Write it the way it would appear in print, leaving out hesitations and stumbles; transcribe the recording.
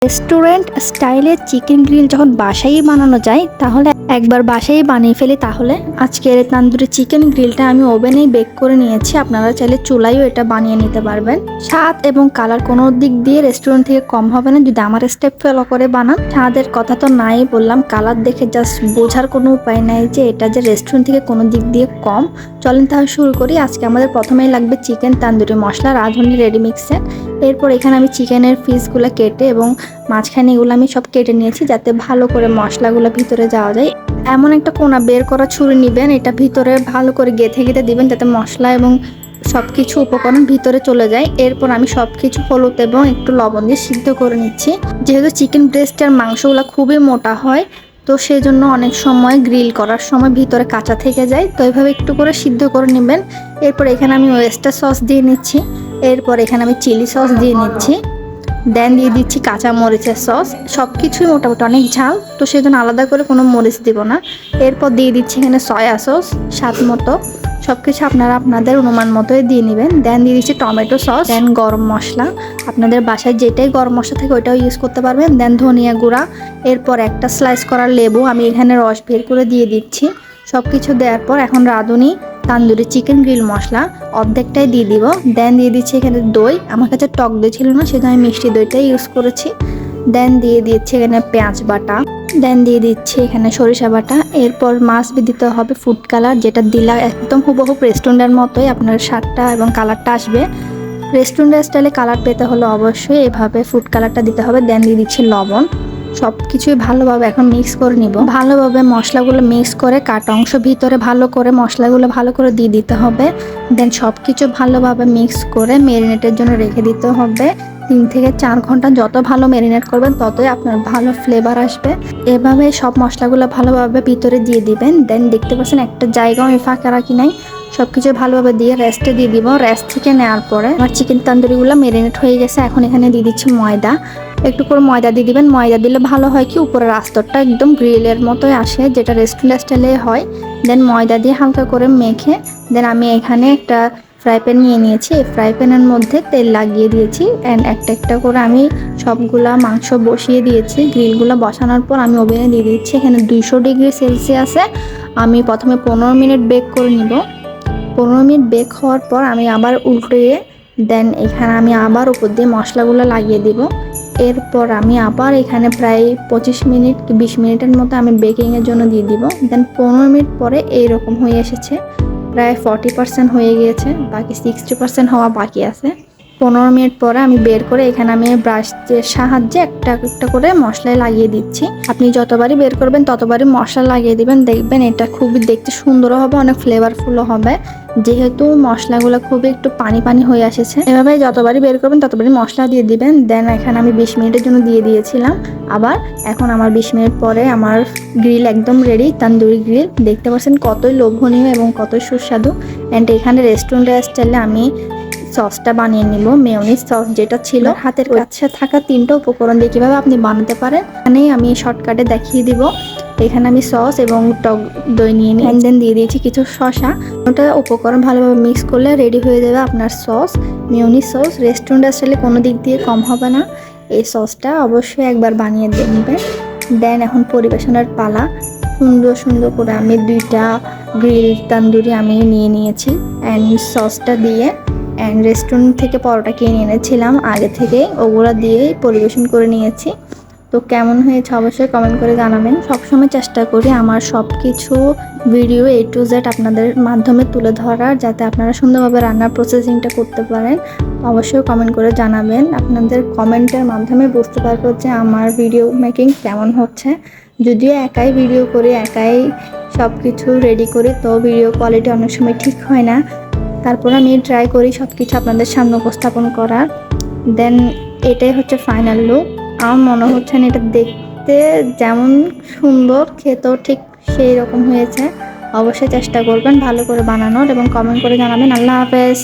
Restaurant স্টাইলের chicken grill যখন বাসায় বানানো যায় তাহলে একবার বাসায় বানিয়ে ফেলি। তাহলে আজকের তান্দুরি চিকেন গ্রিলটা আমি ওভেনেই বেক করে নিয়েছি। আপনারা চাইলে চুলাইও এটা বানিয়ে নিতে পারবেন। স্বাদ এবং কালার কোনো দিক দিয়ে রেস্টুরেন্ট থেকে কম হবে না যদি আমার স্টেপ ফলো করে বানান। স্বাদের কথা তো নাই বললাম, কালার দেখে জাস্ট বোঝার কোনো উপায় নাই যে এটা যে রেস্টুরেন্ট থেকে কোনো দিক দিয়ে কম। চলেন তাহলে শুরু করি। আজকে আমাদের প্রথমেই লাগবে চিকেন তান্দুরি মশলা রাঁধুনি রেডি মিক্সের। এরপর এখানে আমি চিকেনের পিসগুলো কেটে এবং মাঝখানে এগুলো আমি সব কেটে নিয়েছি যাতে ভালো করে মশলাগুলো ভিতরে যাওয়া যায়। এমন একটা কোনা বের করা ছুরি নেবেন, এটা ভিতরে ভালো করে গেঁথে গেঁথে দিবেন যাতে মশলা এবং সব কিছু উপকরণ ভিতরে চলে যায়। এরপর আমি সব কিছু হলুদ এবং একটু লবণ দিয়ে সিদ্ধ করে নিচ্ছি। যেহেতু চিকেন ব্রেস্টের মাংসগুলো খুবই মোটা হয়, তো সেই জন্য অনেক সময় গ্রিল করার সময় ভিতরে কাঁচা থেকে যায়, তো এইভাবে একটু করে সিদ্ধ করে নেবেন। এরপর এখানে আমি ওয়েস্টার সস দিয়ে নিচ্ছি। এরপর এখানে আমি চিলি সস দিয়ে নিচ্ছি। দেন দিয়ে দিচ্ছি কাঁচা মরিচের সস। সব কিছুই মোটামুটি অনেক ঝাল, তো সেই জন্য আলাদা করে কোনো মরিচ দিব না। এরপর দিয়ে দিচ্ছি এখানে সয়া সস স্বাদ মতো। সব কিছু আপনারা আপনাদের অনুমান মতোই দিয়ে নেবেন। দেন দিয়ে দিচ্ছি টমেটো সস। দেন গরম মশলা, আপনাদের বাসায় যেটাই গরম মশলা থাকে ওইটাও ইউজ করতে পারবেন। দেন ধনিয়া গুঁড়া। এরপর একটা স্লাইস করা লেবু আমি এখানে রস বের করে দিয়ে দিচ্ছি। সব কিছু দেওয়ার পর এখন রাঁধুনি তান্দুরি চিকেন গ্রিল মশলা অর্ধেকটাই দিয়ে দিব। দেন দিয়ে দিচ্ছি এখানে দই। আমার কাছে টক দই ছিল না, সেজন্য আমি মিষ্টি দইটাই ইউজ করেছি। দেন দিয়ে দিচ্ছি এখানে পেঁয়াজ বাটা। দেন দিয়ে দিচ্ছি এখানে সরিষা বাটা। এরপর মাস্ট দিতে হবে ফুড কালার, যেটা দিলে একদম হুবহু রেস্টুরেন্টের মতোই আপনার স্বাদটা এবং কালারটা আসবে। রেস্টুরেন্টের স্টাইলে কালার পেতে হলে অবশ্যই এভাবে ফুড কালারটা দিতে হবে। দেন দিয়ে দিচ্ছি লবণ। সব কিছুই ভালোভাবে এখন মিক্স করে নিব। ভালোভাবে মশলাগুলো মিক্স করে কাটা অংশ ভিতরে ভালো করে মশলাগুলো ভালো করে দিয়ে দিতে হবে। দেন সব কিছু ভালোভাবে মিক্স করে ম্যারিনেটের জন্য রেখে দিতে হবে 3 থেকে 4 ঘন্টা। যত ভালো ম্যারিনেট করবেন ততই আপনার ভালো ফ্লেভার আসবে। এভাবে সব মশলাগুলো ভালোভাবে ভিতরে দিয়ে দিবেন। দেন দেখতে পাচ্ছেন একটা জায়গাও আমি ফাঁকা রাখি নাই, সব কিছু ভালোভাবে দিয়ে রেস্টে দিয়ে দিব। রেস্ট থেকে নেওয়ার পরে আমার চিকেন তান্দুরিগুলো ম্যারিনেট হয়ে গেছে। এখন এখানে দিয়ে দিচ্ছি ময়দা। একটু করে ময়দা দিয়ে দিবেন। ময়দা দিলে ভালো হয় কি উপরের আস্তরটা একদম গ্রিলের মতোই আসে, যেটা রেস্টুরেন্ট স্টাইলে হয়। দেন ময়দা দিয়ে হালকা করে মেখে দেন আমি এখানে একটা ফ্রাই প্যান নিয়ে নিয়েছি। এই ফ্রাই প্যানের মধ্যে তেল লাগিয়ে দিয়েছি অ্যান্ড একটা একটা করে আমি সবগুলা মাংস বসিয়ে দিয়েছি। গ্রিলগুলো বসানোর পর আমি ওভেনে দিয়ে দিচ্ছি এখানে 200 ডিগ্রি সেলসিয়াসে। আমি প্রথমে 15 মিনিট বেক করে নিব। 15 মিনিট বেক হওয়ার পর আমি আবার উল্টিয়ে দেন এখানে আমি আবার উপর দিয়ে মশলাগুলো লাগিয়ে দিব। এরপর আমি আবার এখানে প্রায় 25 মিনিট কি 20 মিনিটের মতো আমি বেকিংয়ের জন্য দিয়ে দিব। দেন 15 মিনিট পরে এইরকম হয়ে এসেছে, প্রায় 40% হয়ে গিয়েছে, বাকি 60% হওয়া বাকি আছে। 15 মিনিট পরে আমি বের করে এখানে আমি ব্রাশের সাহায্যে একটা একটা করে মশলায় লাগিয়ে দিচ্ছি। আপনি যতবারই বের করবেন ততবারই মশলা লাগিয়ে দিবেন, দেখবেন এটা খুবই দেখতে সুন্দরও হবে, অনেক ফ্লেভারফুলও হবে। যেহেতু মশলাগুলো খুবই একটু পানি পানি হয়ে এসেছে, এভাবে যতবারই বের করবেন ততবারই মশলা দিয়ে দিবেন। দেন এখানে আমি 20 মিনিটের জন্য দিয়ে দিয়েছিলাম আবার। এখন আমার 20 মিনিট পরে আমার গ্রিল একদম রেডি, তান্দুরি গ্রিল। দেখতে পাচ্ছেন কতই লোভনীয় এবং কতই সুস্বাদু। অ্যান্ড এখানে রেস্টুরেন্টের স্টাইলে আমি সসটা বানিয়ে নিব। মেয়োনিজ সস যেটা ছিল হাতের কাছে থাকা 3টা উপকরণ দিয়ে কীভাবে আপনি বানাতে পারেন এখানেই আমি শর্টকাটে দেখিয়ে দিব। এখানে আমি সস এবং টক দই নিয়ে নিই। দেন দিয়ে দিয়েছি কিছু শসা। ওটা উপকরণ ভালোভাবে মিক্স করলে রেডি হয়ে যাবে আপনার সস, মেয়োনিজ সস। রেস্টুরেন্টের স্টাইলে কোনো দিক দিয়ে কম হবে না। এই সসটা অবশ্যই একবার বানিয়ে নেবেন। দেন এখন পরিবেশনের পালা। সুন্দর সুন্দর করে আমি 2টা গ্রিল তান্দুরি আমি নিয়ে নিয়েছি অ্যান্ড সসটা দিয়ে অ্যান্ড রেস্টুরেন্ট থেকে পরোটা কিনে এনেছিলাম আগে থেকে, ওগুলো দিয়ে পরিবেশন করে নিয়েছি। তো কেমন হয়েছে অবশ্যই কমেন্ট করে জানাবেন। সবসময় চেষ্টা করি আমার সব কিছু ভিডিও A to Z আপনাদের মাধ্যমে তুলে ধরার, যাতে আপনারা সুন্দরভাবে রান্নার প্রসেসিংটা করতে পারেন। অবশ্যই কমেন্ট করে জানাবেন। আপনাদের কমেন্টের মাধ্যমে বুঝতে পারবো যে আমার ভিডিও মেকিং কেমন হচ্ছে। যদিও একাই ভিডিও করি, একাই সব কিছু রেডি করি, তো ভিডিও কোয়ালিটি অনেক সময় ঠিক হয় না। তারপর আমি ট্রাই করি সব কিছু আপনাদের সামনে উপস্থাপন করার। দেন এটাই হচ্ছে ফাইনাল লুক। আমার মনে হচ্ছে না এটা দেখতে যেমন সুন্দর খেতেও ঠিক সেই রকম হয়েছে। অবশ্যই চেষ্টা করবেন ভালো করে বানানোর এবং কমেন্ট করে জানাবেন। আল্লাহ হাফেজ।